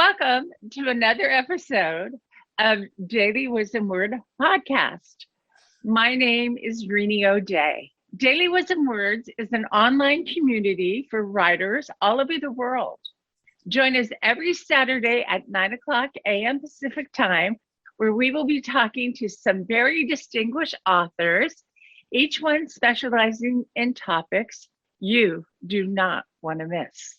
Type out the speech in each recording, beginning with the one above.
Welcome to another episode of Daily Wisdom Word Podcast. My name is Rini O'Day. Daily Wisdom Words is an online community for writers all over the world. Join us every Saturday at 9 a.m. Pacific Time, where we will be talking to some very distinguished authors, each one specializing in topics you do not want to miss.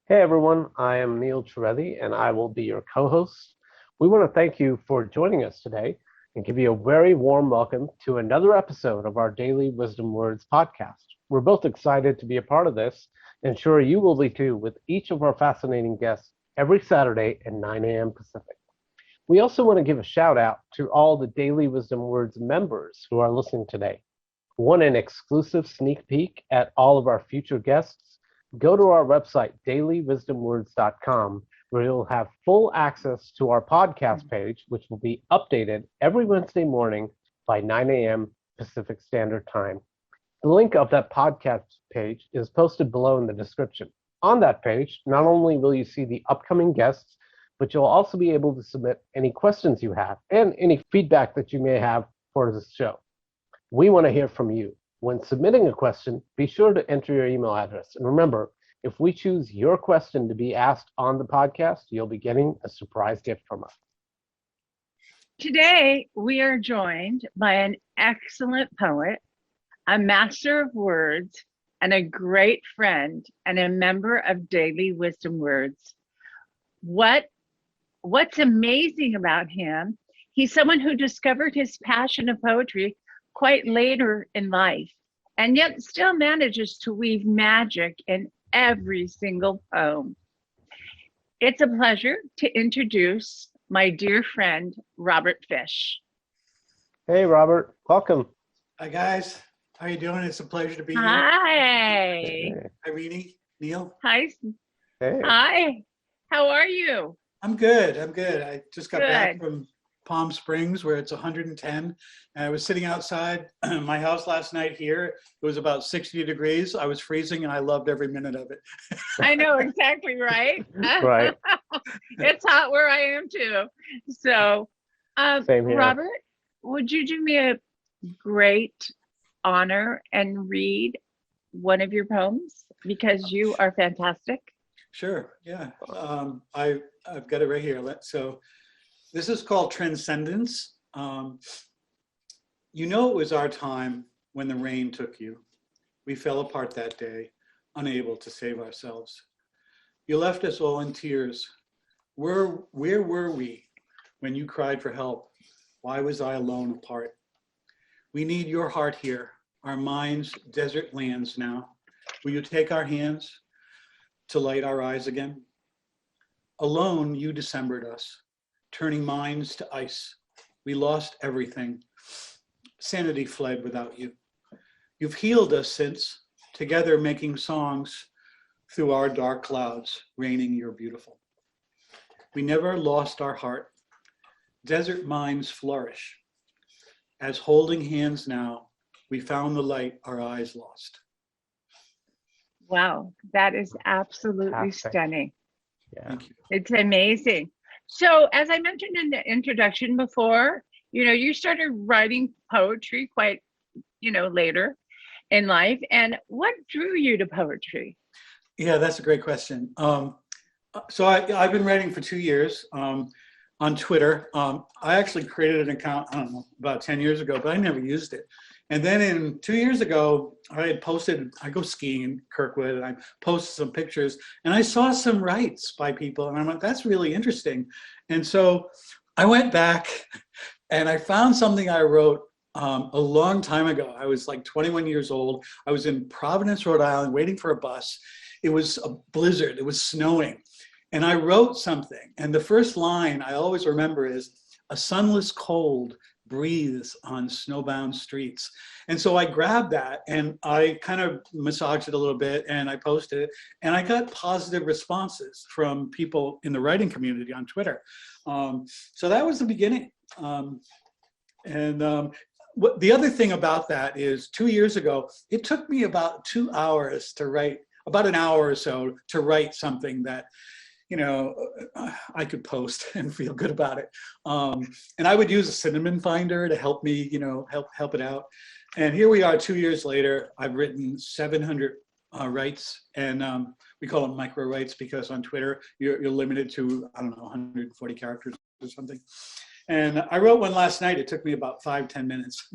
Hey everyone, I am Neil Trevetti and I will be your co-host. We want to thank you for joining us today and give you a very warm welcome to another episode of our Daily Wisdom Words podcast. We're both excited to be a part of this, and sure you will be too, with each of our fascinating guests every Saturday at 9 a.m. Pacific. We also want to give a shout out to all the Daily Wisdom Words members who are listening today. Want an exclusive sneak peek at all of our future guests? Go to our website, dailywisdomwords.com, where you'll have full access to our podcast page, which will be updated every Wednesday morning by 9 a.m. Pacific Standard Time. The link of that podcast page is posted below in the description. On that page, not only will you see the upcoming guests, but you'll also be able to submit any questions you have and any feedback that you may have for this show. We want to hear from you. When submitting a question, be sure to enter your email address. And remember, if we choose your question to be asked on the podcast, you'll be getting a surprise gift from us. Today, we are joined by an excellent poet, a master of words, and a great friend and a member of Daily Wisdom Words. What's amazing about him, he's someone who discovered his passion of poetry quite later in life, and yet still manages to weave magic in every single poem. It's a pleasure to introduce my dear friend, Robert Fish. Hey, Robert. Welcome. Hi, guys. How you doing? It's a pleasure to be here. Hi. Hi, Rini, Neil. Hi. Hey. Hi. How are you? I'm good. I just got back from Palm Springs, where it's 110. And I was sitting outside my house last night here. It was about 60 degrees. I was freezing, and I loved every minute of it. I know exactly, right? Right. It's hot where I am, too. So, Same here. Robert, would you do me a great honor and read one of your poems? Because you are fantastic. Sure, yeah. I've got it right here. So this is called Transcendence. You know it was our time when the rain took you. We fell apart that day, unable to save ourselves. You left us all in tears. Where were we when you cried for help? Why was I alone apart? We need your heart here, our minds, desert lands now. Will you take our hands to light our eyes again? Alone, you Decembered us, turning minds to ice. We lost everything. Sanity fled without you. You've healed us since, together making songs through our dark clouds, raining you're beautiful. We never lost our heart. Desert minds flourish. As holding hands now, we found the light our eyes lost. Wow, that is absolutely Fantastic. stunning. Yeah. Thank you. It's amazing. So, as I mentioned in the introduction before, you started writing poetry quite, later in life. And what drew you to poetry? Yeah, that's a great question. So I've been writing for 2 years on Twitter. I actually created an account, I don't know, about 10 years ago, but I never used it. And then 2 years ago, I go skiing in Kirkwood, and I posted some pictures, and I saw some rights by people, and I went, that's really interesting. And so I went back, and I found something I wrote a long time ago. I was like 21 years old. I was in Providence, Rhode Island, waiting for a bus. It was a blizzard. It was snowing. And I wrote something. And the first line I always remember is, "A sunless cold breathes on snowbound streets." And so I grabbed that and I kind of massaged it a little bit and I posted it. And I got positive responses from people in the writing community on Twitter. So that was the beginning. The other thing about that is 2 years ago, it took me about 2 hours to write, about an hour or so to write something that, I could post and feel good about it. And I would use a cinnamon finder to help me, help it out. And here we are 2 years later. I've written 700 writes, and we call them micro writes because on Twitter you're limited to, I don't know, 140 characters or something. And I wrote one last night. It took me about 5-10 minutes.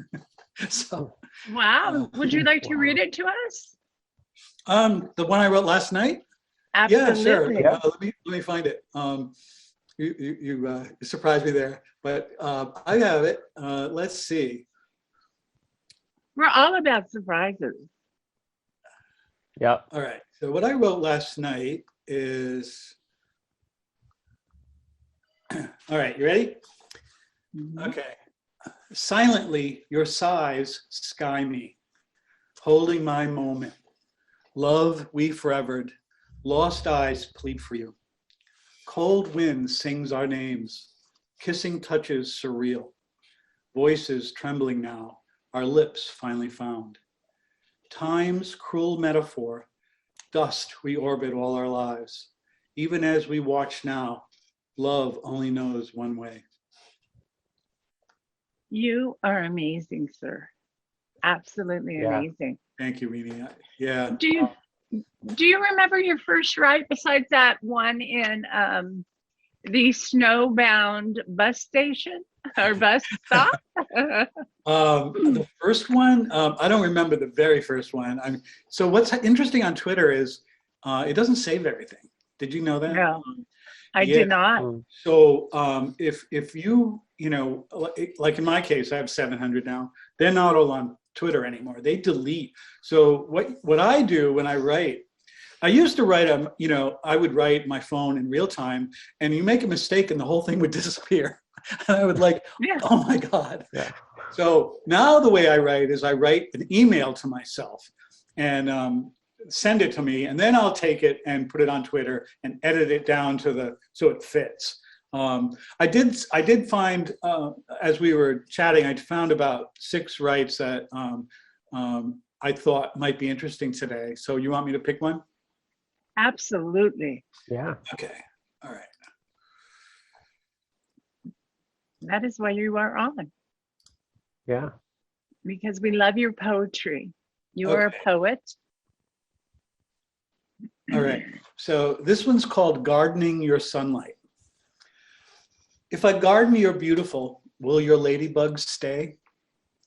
So wow, would you like to read it to us? The one I wrote last night. Absolutely. Yeah, sure. Let me find it. You surprised me there, but I have it. Let's see. We're all about surprises. Yeah. All right. So what I wrote last night is. All right. You ready? Mm-hmm. Okay. Silently, your sighs sky me, holding my moment. Love we forevered. Lost eyes plead for you. Cold wind sings our names. Kissing touches surreal. Voices trembling now. Our lips finally found. Time's cruel metaphor. Dust we orbit all our lives. Even as we watch now, love only knows one way. You are amazing, sir. Absolutely amazing. Thank you, Mimi. Yeah. Do you remember your first write besides that one in the snowbound bus station or bus stop? The first one, I don't remember the very first one. So what's interesting on Twitter is it doesn't save everything. Did you know that? No, I did not. So if you, like in my case, I have 700 now. They're not all on Twitter anymore. They delete. So what I do when I write, I used to write I would write my phone in real time, and you make a mistake and the whole thing would disappear. And I would oh my God. Yeah. So now the way I write is I write an email to myself and send it to me, and then I'll take it and put it on Twitter and edit it down so it fits. I did find, as we were chatting, I found about 6 writes that I thought might be interesting today. So you want me to pick one? Absolutely. Yeah. Okay. All right. That is why you are on. Yeah. Because we love your poetry. You are a poet. All right. So this one's called Gardening Your Sunlight. If I garden your beautiful, will your ladybugs stay?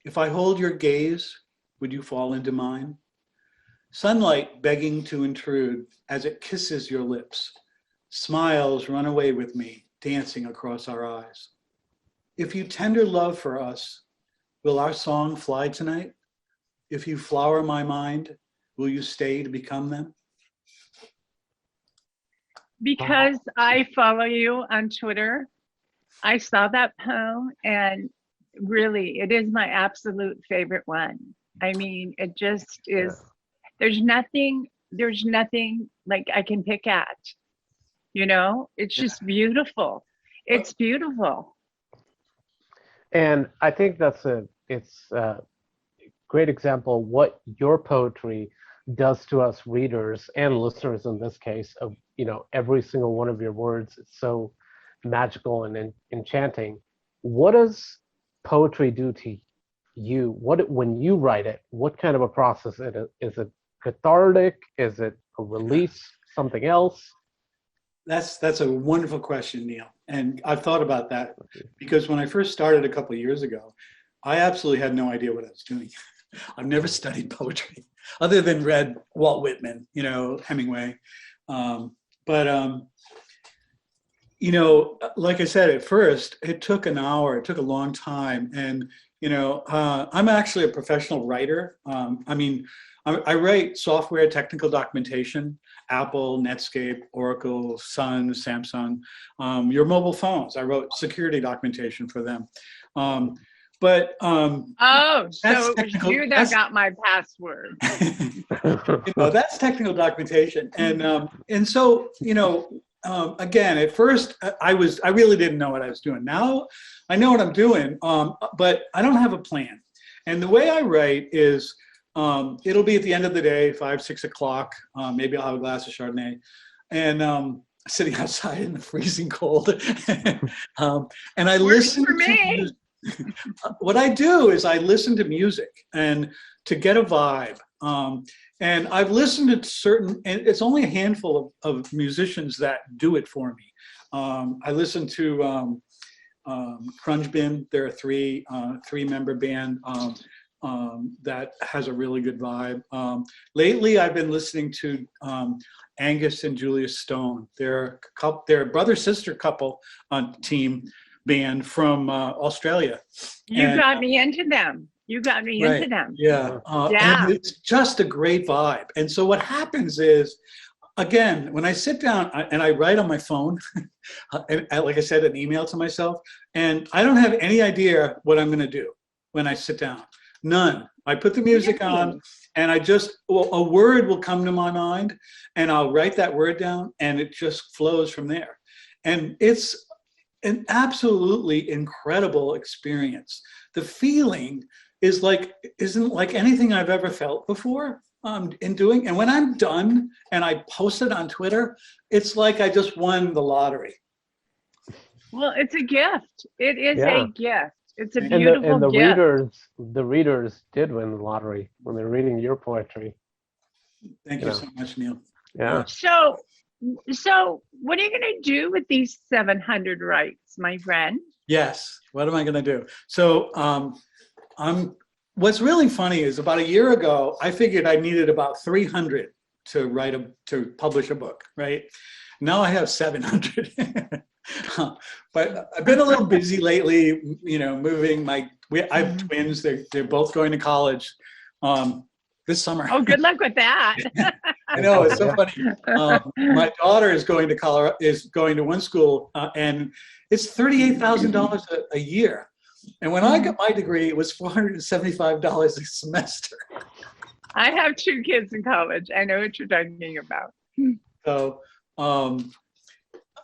If I hold your gaze, would you fall into mine? Sunlight begging to intrude as it kisses your lips. Smiles run away with me, dancing across our eyes. If you tender love for us, will our song fly tonight? If you flower my mind, will you stay to become them? Because I follow you on Twitter, I saw that poem, and really, it is my absolute favorite one. I mean, it just is. There's nothing like I can pick at. It's just beautiful. It's beautiful. And I think it's a great example of what your poetry does to us readers and listeners in this case of, every single one of your words. It's so magical and enchanting. What does poetry do to you? When you write it, what kind of a process is it cathartic? Is it a release? Something else? That's a wonderful question, Neil. And I've thought about that because when I first started a couple of years ago, I absolutely had no idea what I was doing. I've never studied poetry other than read Walt Whitman, Hemingway. Like I said, at first, it took an hour. It took a long time. And, I'm actually a professional writer. I write software technical documentation, Apple, Netscape, Oracle, Sun, Samsung, your mobile phones. I wrote security documentation for them. So it was you that got my password. That's technical documentation. And so, again, at first I really didn't know what I was doing. Now I know what I'm doing, but I don't have a plan. And the way I write is, it'll be at the end of the day, 5, 6 o'clock. Maybe I'll have a glass of Chardonnay. And sitting outside in the freezing cold. And I Works listen for to me. music. What I do is I listen to music and to get a vibe. And I've listened to certain, and it's only a handful of musicians that do it for me. I listen to Crunch Bin. They're a three-member band that has a really good vibe. Lately, I've been listening to Angus and Julia Stone. They're a brother-sister couple team band from Australia. You got me into them. You got me into them. Yeah. Yeah. And it's just a great vibe. And so what happens is, again, when I sit down and I write on my phone, and like I said, an email to myself, and I don't have any idea what I'm going to do when I sit down. None. I put the music on and a word will come to my mind and I'll write that word down and it just flows from there. And it's an absolutely incredible experience. The feeling isn't like anything I've ever felt before in doing. And when I'm done and I post it on Twitter, it's like I just won the lottery. Well, it's a gift. It is Yeah. a gift. It's a beautiful and the gift. readers did win the lottery when they're reading your poetry. Thank you so much, Neil. Yeah. So what are you going to do with these 700 rights, my friend? Yes. What am I going to do? So what's really funny is about a year ago, I figured I needed about 300 to publish a book, right? Now I have 700. But I've been a little busy lately, moving. I have twins. They're both going to college this summer. Oh, good luck with that. I know, it's so funny. My daughter is going to Colorado, is going to one school, and it's $38,000 a year. And when I got my degree, it was $475 a semester. I have 2 kids in college. I know what you're talking about.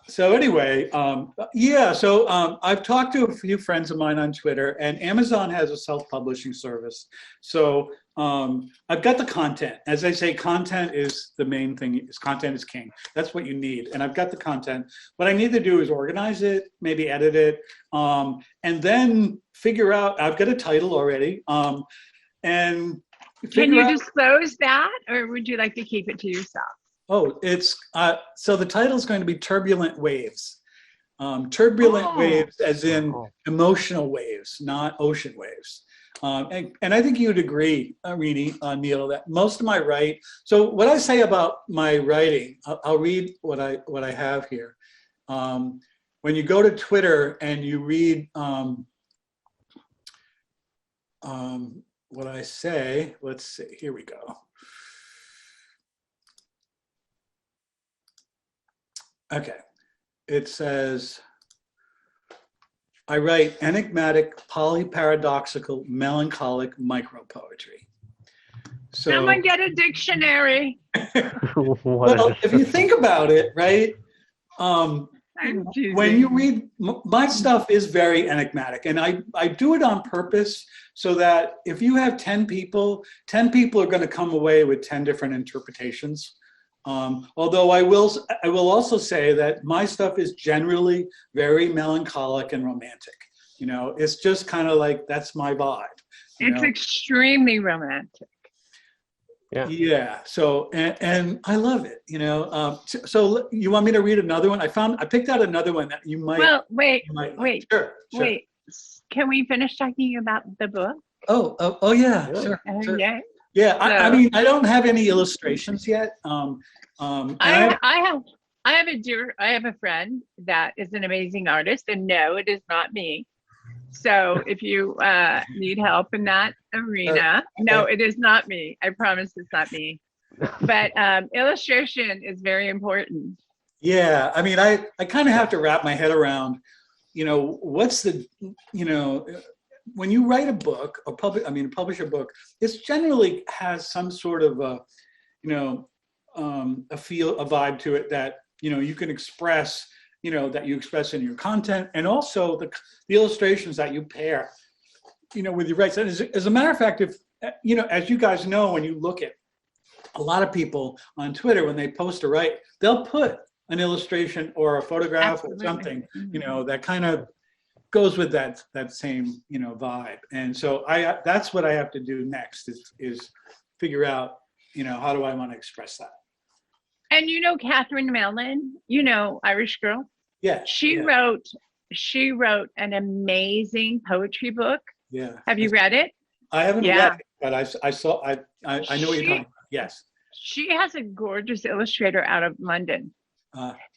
So anyway, I've talked to a few friends of mine on Twitter, and Amazon has a self-publishing service. So I've got the content. As I say, content is the main thing. Content is king. That's what you need. And I've got the content. What I need to do is organize it, maybe edit it, and then figure out, I've got a title already. And can you disclose that, or would you like to keep it to yourself? Oh, it's so the title is going to be Turbulent Waves. Turbulent waves as in emotional waves, not ocean waves. And I think you'd agree, Neil, that most of my so what I say about my writing, I'll read what I have here. When you go to Twitter and you read what I say, let's see, here we go. Okay, it says, I write enigmatic, polyparadoxical, melancholic micropoetry. So, someone get a dictionary. Well, if you think about it, right? When you read, my stuff is very enigmatic, and I do it on purpose so that if you have 10 people are going to come away with 10 different interpretations. Although I will also say that my stuff is generally very melancholic and romantic. It's just kind of like, that's my vibe. It's extremely romantic. Yeah. Yeah. So, and I love it, so you want me to read another one? I picked out another one that you might. Well, wait. Sure. Wait. Can we finish talking about the book? Oh yeah. Sure. Yeah. Yeah, I mean, I don't have any illustrations yet. I have a friend that is an amazing artist, and no, it is not me. So if you need help in that arena, no, it is not me. I promise it's not me. But illustration is very important. Yeah, I mean, I kind of have to wrap my head around, what's the, when you write a book or publish a book, it generally has some sort of a vibe to it that, you can express, that you express in your content, and also the illustrations that you pair, with your rights. And as a matter of fact, if, as you guys know, when you look at a lot of people on Twitter, when they post a write, they'll put an illustration or a photograph or something, you know, that kind of goes with that same, you know, vibe. And so that's what I have to do next is figure out, you know, how do I want to express that? And you know, Catherine Mellon, you know, Irish girl. Yeah. She wrote an amazing poetry book. Yeah. Have you read it? I haven't read it, but I know what you're talking about. Yes. She has a gorgeous illustrator out of London.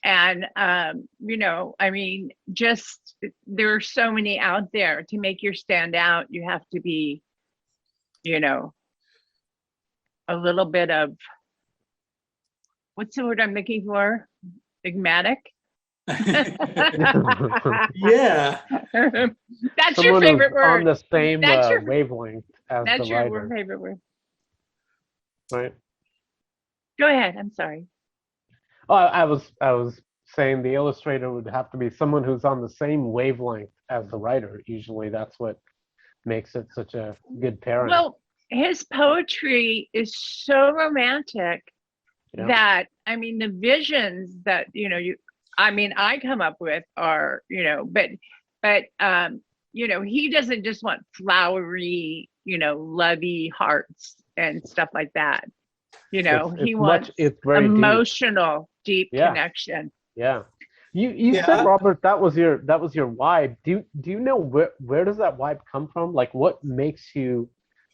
And, you know, I mean, just there are so many out there. To make your stand out, you have to be, you know, a little bit of, what's the word I'm looking for? Enigmatic? Yeah. That's Someone your favorite word. On the same wavelength as that's the your writer. favorite word. Right. Go ahead. I'm sorry. Oh, I was saying the illustrator would have to be someone who's on the same wavelength as the writer. Usually that's what makes it such a good pairing. Well, his poetry is so romantic that, I mean, the visions that, you know, I come up with are, you know, but you know, he doesn't just want flowery, you know, lovey hearts and stuff like that. You know, he wants very emotional, deep connection. Yeah. You said, Robert, that was your vibe. Do you know where does that vibe come from? Like, what makes you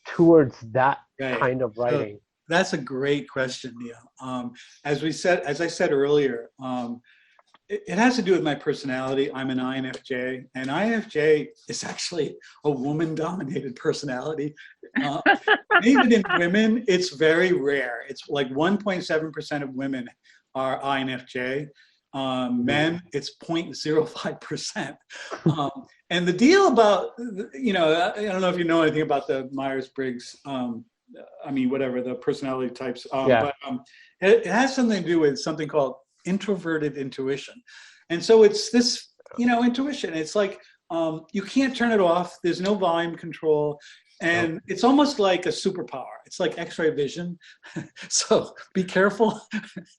towards that kind of writing? So that's a great question, Neil. As I said earlier, it has to do with my personality. I'm an INFJ, and INFJ is actually a woman-dominated personality. Even in women, it's very rare. It's like 1.7% of women are INFJ. Men, it's 0.05%. And the deal about, you know, I don't know if you know anything about the Myers-Briggs, I mean, whatever, the personality types. But it has something to do with something called Introverted Intuition. And so it's this, you know, intuition. It's like you can't turn it off. There's no volume control. And it's almost like a superpower. It's like X-ray vision. So be careful.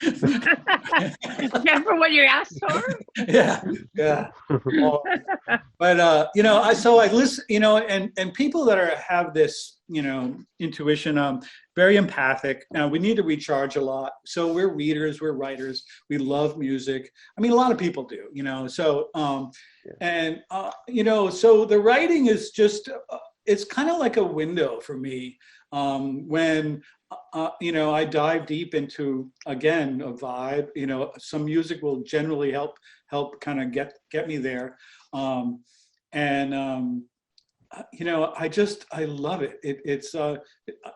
Careful what you ask for. Yeah. But you know, I listen. You know, and people that have this, you know, intuition, very empathic. We need to recharge a lot. So we're readers, we're writers. We love music. I mean, a lot of people do. You know, so and you know, so the writing is just. It's kind of like a window for me when, you know, I dive deep into, again, a vibe. You know, some music will generally help kind of get me there. You know, I love it. It's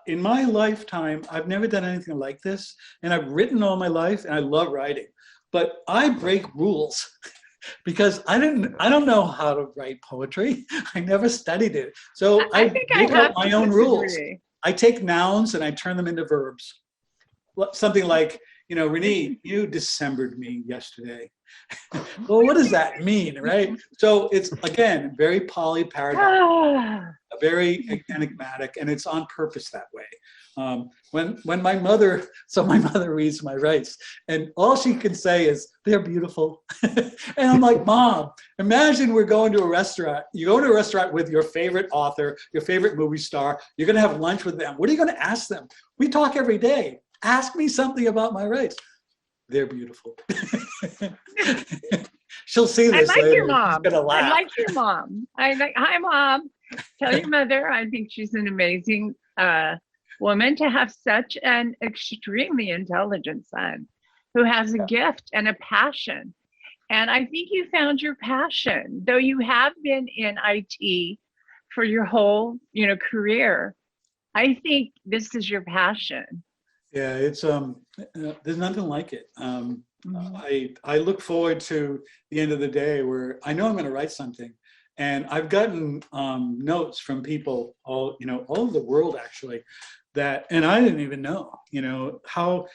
in my lifetime, I've never done anything like this. And I've written all my life and I love writing, but I break rules. Because I don't know how to write poetry. I never studied it. So I make up my own rules. I take nouns and I turn them into verbs. Something like, you know, Renee, you Decembered me yesterday. Well, what does that mean, right? So it's, again, very polyparadigm, very enigmatic, and it's on purpose that way. When my mother reads my rights, and all she can say is, "They're beautiful." And I'm like, Mom, imagine we're going to a restaurant. You go to a restaurant with your favorite author, your favorite movie star. You're going to have lunch with them. What are you going to ask them? We talk every day. Ask me something about my rights. They're beautiful. She'll see this I like later. your mom. She's gonna laugh. I like your mom. Hi, Mom. Tell your mother I think she's an amazing woman to have such an extremely intelligent son who has a gift and a passion. And I think you found your passion, though you have been in IT for your whole, you know, career. I think this is your passion. Yeah, it's there's nothing like it. I look forward to the end of the day where I know I'm going to write something, and I've gotten notes from people all over the world actually, that, and I didn't even know, you know, how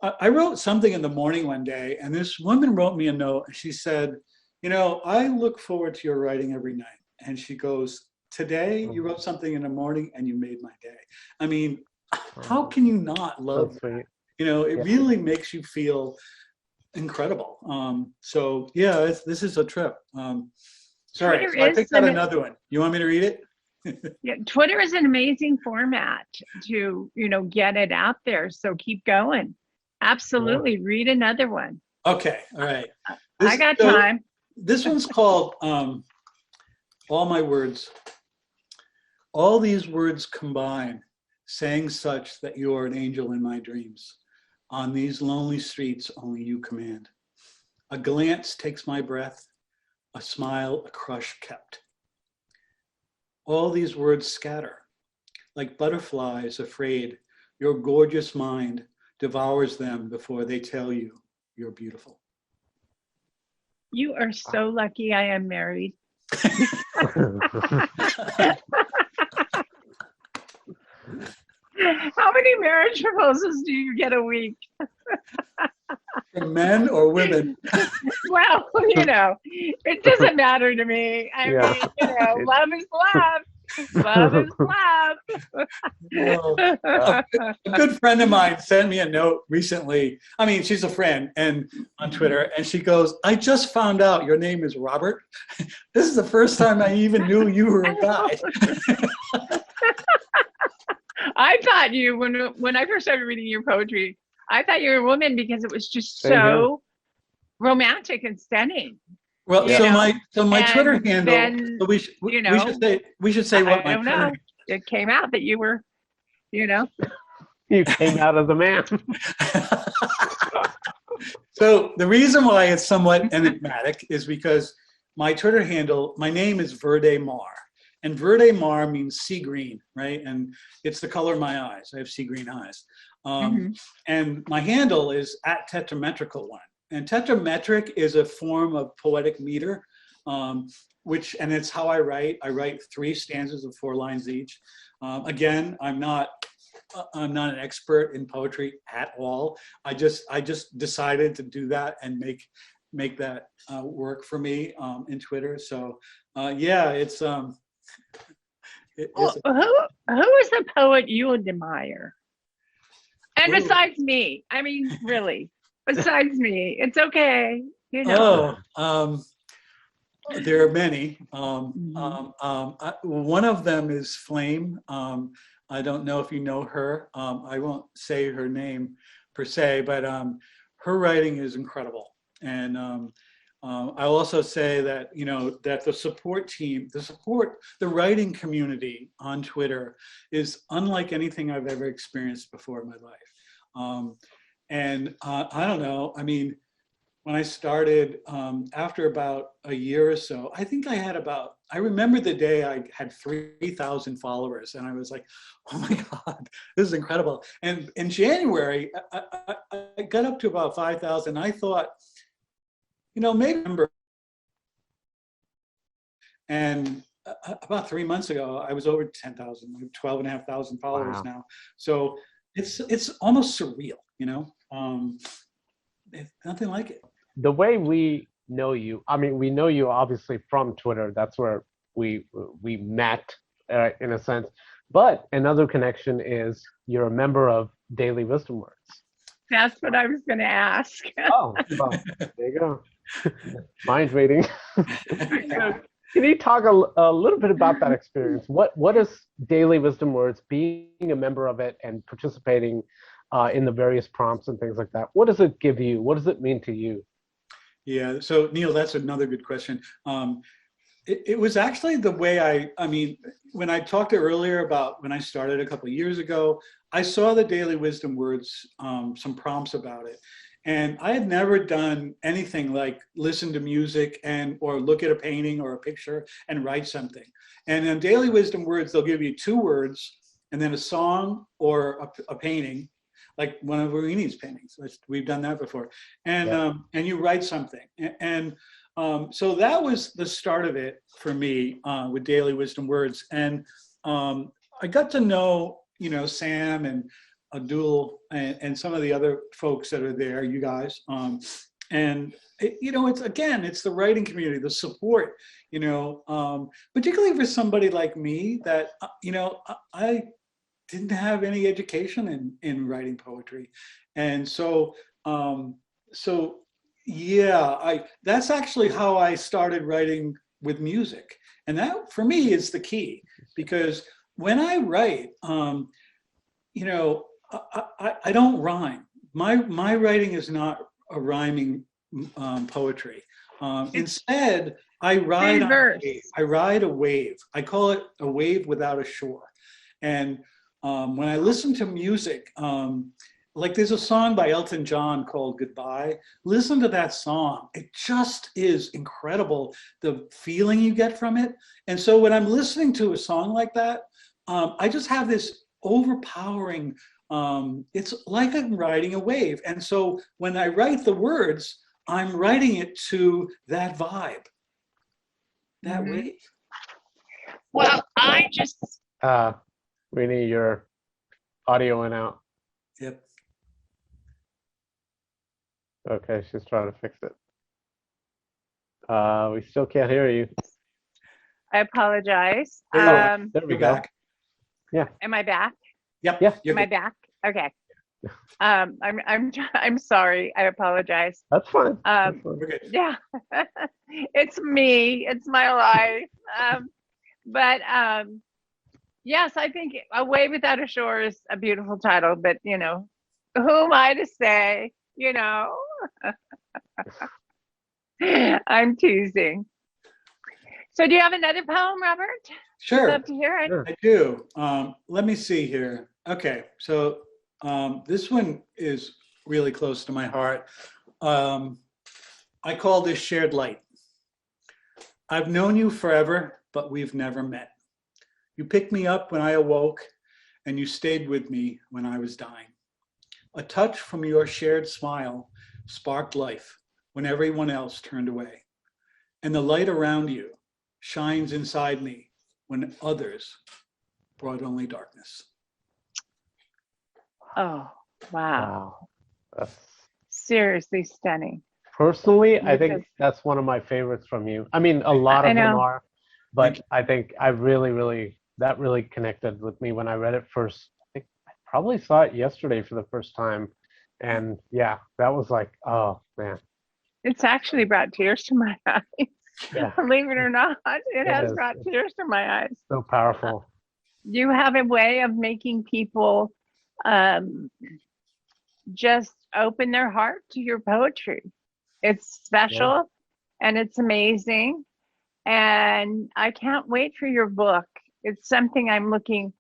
I wrote something in the morning one day, and this woman wrote me a note, and she said, you know, I look forward to your writing every night, and she goes, today you wrote something in the morning and you made my day. I mean, how can you not love that? You know, it really makes you feel, incredible. So yeah, this is a trip. Sorry, Twitter so I is picked out another one. You want me to read it? Yeah, Twitter is an amazing format to, get it out there. So keep going. Absolutely. Read another one. Okay, all right. I got time. This one's called All My Words. All these words combine, saying such that you are an angel in my dreams. On these lonely streets, only you command. A glance takes my breath, a smile, a crush kept. All these words scatter, like butterflies afraid. Your gorgeous mind devours them before they tell you you're beautiful. You are so lucky I am married. How many marriage proposals do you get a week? From men or women? Well, it doesn't matter to me. I mean, love is love. Love is love. A good friend of mine sent me a note recently. I mean, she's a friend and on Twitter, and she goes, I just found out your name is Robert. This is the first time I even knew you were a guy. I thought you, when I first started reading your poetry, I thought you were a woman because it was just so romantic and stunning. Well, so my Twitter handle. Then, we should say what my I don't know. It came out that you were, You came out as a man. So the reason why it's somewhat enigmatic is because my Twitter handle, my name is Verde Mar. And Verde Mar means sea green, right? And it's the color of my eyes. I have sea green eyes. And my handle is @tetrametrical one. And tetrametric is a form of poetic meter, and it's how I write. I write 3 stanzas of 4 lines each. Again, I'm not an expert in poetry at all. I just decided to do that and make that work for me in Twitter. So it's who is the poet you admire? And besides me, I mean, really, besides me, it's okay. There are many. One of them is Flame. I don't know if you know her. I won't say her name per se, but her writing is incredible. And I'll also say that, that the support team, the writing community on Twitter is unlike anything I've ever experienced before in my life. I don't know, I mean, when I started, after about a year or so, I think I remember the day I had 3,000 followers, and I was like, oh my God, this is incredible. And in January, I got up to about 5,000. I thought, maybe number. And about 3 months ago, I was over 10,000, 12,500 followers now. So it's almost surreal, nothing like it. The way we know you, I mean, we know you obviously from Twitter. That's where we met in a sense. But another connection is you're a member of Daily Wisdom Words. That's what I was going to ask. Oh, well, there you go. Mind reading. Can you talk a little bit about that experience? What is Daily Wisdom Words, being a member of it and participating in the various prompts and things like that? What does it give you? What does it mean to you? Yeah, so Neil, that's another good question. It was actually the way I mean, when I talked earlier about when I started a couple of years ago, I saw the Daily Wisdom Words, some prompts about it. And I had never done anything like listen to music or look at a painting or a picture and write something. And in Daily Wisdom Words, they'll give you 2 words and then a song or a painting, like one of Rini's paintings. We've done that before. And and you write something. And so that was the start of it for me with Daily Wisdom Words. And I got to know, Sam and Abdul and some of the other folks that are there, you guys. It's the writing community, the support, particularly for somebody like me that, I didn't have any education in writing poetry. And so Yeah, that's actually how I started writing with music. And that for me is the key, because when I write, you know, I don't rhyme. My writing is not a rhyming poetry. Instead, I ride on a Verse. wave. I ride a wave. I call it a wave without a shore. And when I listen to music, like there's a song by Elton John called Goodbye. Listen to that song. It just is incredible, the feeling you get from it. And so when I'm listening to a song like that, I just have this overpowering, it's like I'm riding a wave. And so when I write the words, I'm writing it to that vibe, that wave. Well, I just Rini, your audio went out. Yep. Okay, she's trying to fix it. We still can't hear you. I apologize. There we You're go. back. Am I back? Yep. Yeah. You're Am I good. back? Okay. I'm sorry. I apologize. That's fine. Um, We're good. Yeah, it's me. It's my life. But yes, I think "A Way Without a Shore" is a beautiful title. But you know, who am I to say? You know, I'm teasing. So, do you have another poem, Robert? Sure. Love to hear it. Sure. I do. Let me see here. Okay, so this one is really close to my heart. I call this Shared Light. I've known you forever, but we've never met. You picked me up when I awoke, and you stayed with me when I was dying. A touch from your shared smile sparked life when everyone else turned away. And the light around you shines inside me when others brought only darkness. Oh, wow. Wow. That's, Seriously stunning. personally, I You think just- that's one of my favorites from you. I mean, a lot I of them know. are, but I think I really, that really connected with me when I read it first. I think I probably saw it yesterday for the first time. And yeah, that was like, oh man. It's actually brought tears to my eyes. Yeah, Believe it or not, it has is. brought tears to my eyes. so powerful. You have a way of making people just open their heart to your poetry. It's special and it's amazing. And I can't wait for your book. It's something I'm looking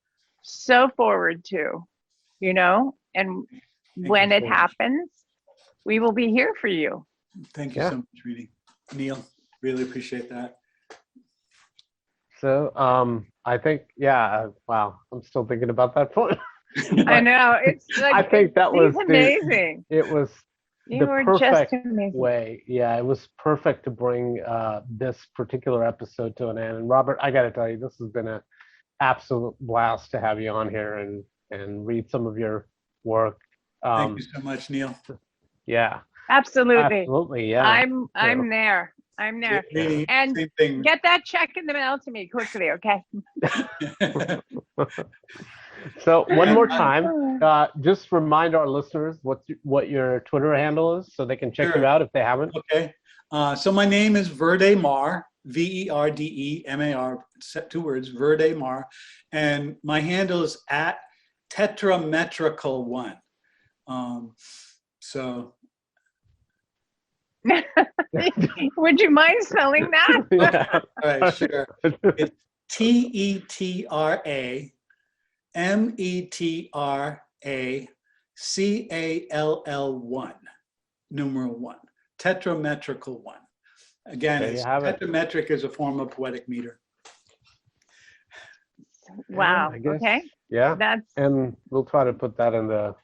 so forward to, you know, and when you it so much. happens, we will be here for you. Thank you Yeah. so much, Reedy. Neil, really appreciate that. So I think, yeah, wow, I'm still thinking about that point. I know. It's like, I think that was he's amazing. it was You the were just perfect amazing. way. Yeah, it was perfect to bring this particular episode to an end. And Robert, I got to tell you, this has been an absolute blast to have you on here and read some of your work. Thank you so much, Neil. Yeah, Absolutely. yeah. I'm there. I'm there. Reedy, And same thing. get that check in the mail to me quickly, okay? So one more time, just remind our listeners what your Twitter handle is, so they can check Sure. you out if they haven't. Okay. So my name is Verde Mar, VERDEMAR, 2 words, Verde Mar. And my handle is at tetrametrical1. So Would you mind spelling that? Yeah. all right, sure. It's TETRAMETRACALL1, numeral 1, tetrametrical 1. Again, There you it's have it. tetrametric is a form of poetic meter. Wow. I guess. Okay. Yeah, That's and we'll try to put that in the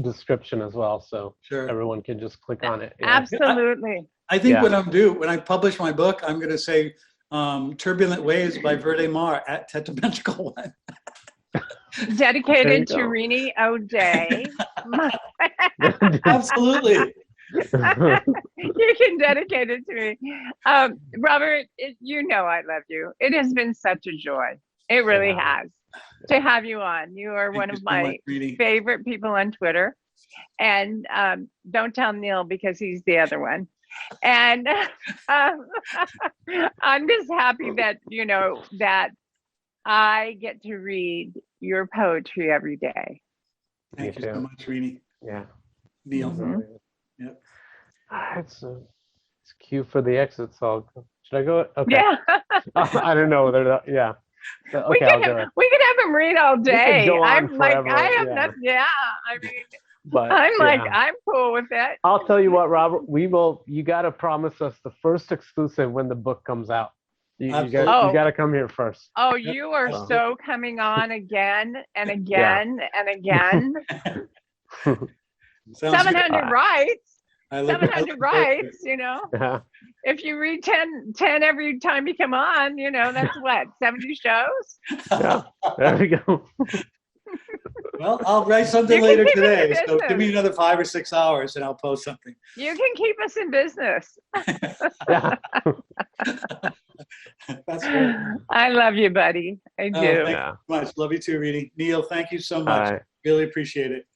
description as well, so Sure. everyone can just click on it. Yeah. absolutely. I think Yeah. what I'm due when I publish my book, I'm going to say Turbulent Waves by Verde Mar at tetrametrical 1. Dedicated to go. Rini O'Day. Absolutely. You can dedicate it to me. Robert, you know I love you. It has been such a joy. It really Yeah. has to have you on. You are Thank one you of so my much, Reedy. favorite people on Twitter. And don't tell Neil because he's the other one. And um, I'm just happy that, that I get to read your poetry every day. Thank you so much, Rini. Yeah. Neil. Mhm. Yep. It's cue for the exit song. Should I go? Okay. Yeah. I don't know whether yeah. we Okay, I'll could do it. we could have him read all We could day. go on I'm like, forever, I have yeah. nothing. Yeah. I mean, But I'm like, yeah. I'm cool with it. I'll tell you what, Robert, you got to promise us the first exclusive when the book comes out. You Absolutely. got to come here first. Oh, Yep. you are Absolutely. so coming on again and again and again. Sounds good. 700 rights. I look 700 rights, Yeah. If you read 10 every time you come on, that's what, 70 shows? Yeah. There we go. Well, I'll write something You can later keep us in today. So give me business. another 5 or 6 hours and I'll post something. You can keep us in business. Yeah. That's great. I love you, buddy. I do. Thank you Yeah. so much. Love you too, Reedy. Neil, thank you so All much. right. Really appreciate it.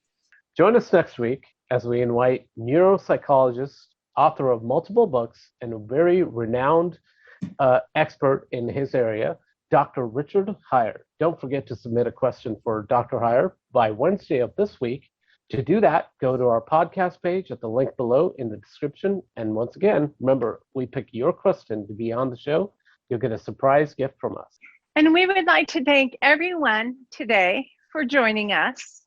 Join us next week as we invite neuropsychologist, author of multiple books, and a very renowned expert in his area, Dr. Richard Heyer. Don't forget to submit a question for Dr. Heyer by Wednesday of this week. To do that, go to our podcast page at the link below in the description. And once again, remember, we pick your question to be on the show. You'll get a surprise gift from us. And we would like to thank everyone today for joining us.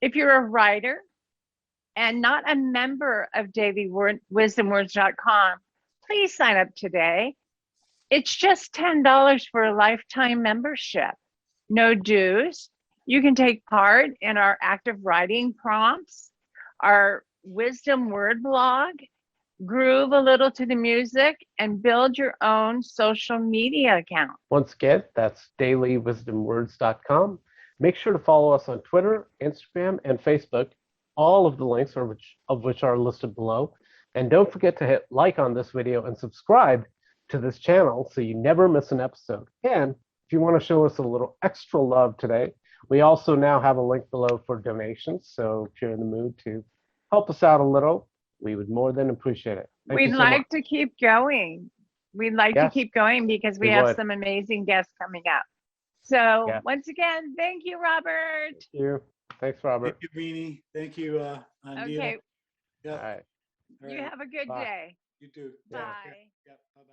If you're a writer and not a member of dailywisdomwords.com, please sign up today. It's just $10 for a lifetime membership. No dues. You can take part in our active writing prompts, our wisdom word blog, groove a little to the music, and build your own social media account. Once again, that's dailywisdomwords.com. Make sure to follow us on Twitter, Instagram, and Facebook. All of the links of which are listed below. And don't forget to hit like on this video and subscribe to this channel so you never miss an episode. And if you want to show us a little extra love today, we also now have a link below for donations. So if you're in the mood to help us out a little, we would more than appreciate it. We'd like to keep going. We'd like to keep going because we have some amazing guests coming up. So once again, thank you, Robert. Thank you. Thanks, Robert. Thank you, Rini. Thank you, Andia. Okay. Yeah. All right. You have a good day. You too. Bye. Yeah. Bye-bye.